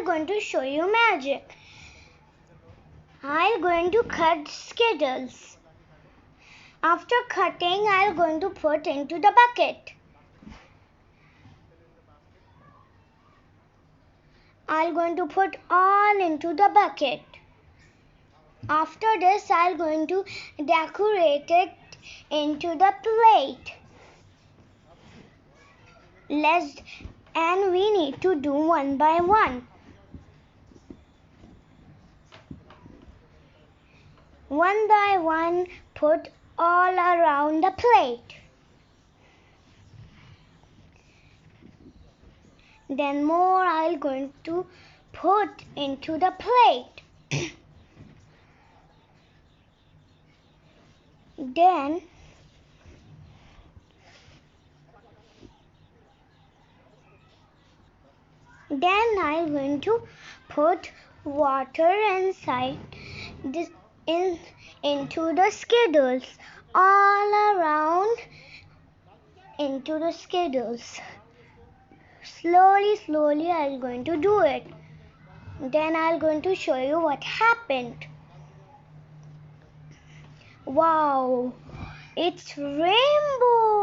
I'm going to show you magic. I'm going to cut Skittles. After cutting, I'm going to put into the bucket. I'm going to put all into the bucket. After this, I'm going to decorate it into the plate. And we need to do one by one. One by one, put all around the plate. Then more I'm going to put into the plate. Then I'm going to put water inside into the Skittles, all around into the Skittles. Slowly I'm going to do it. Then I'm going to show you what happened. Wow, it's rainbow.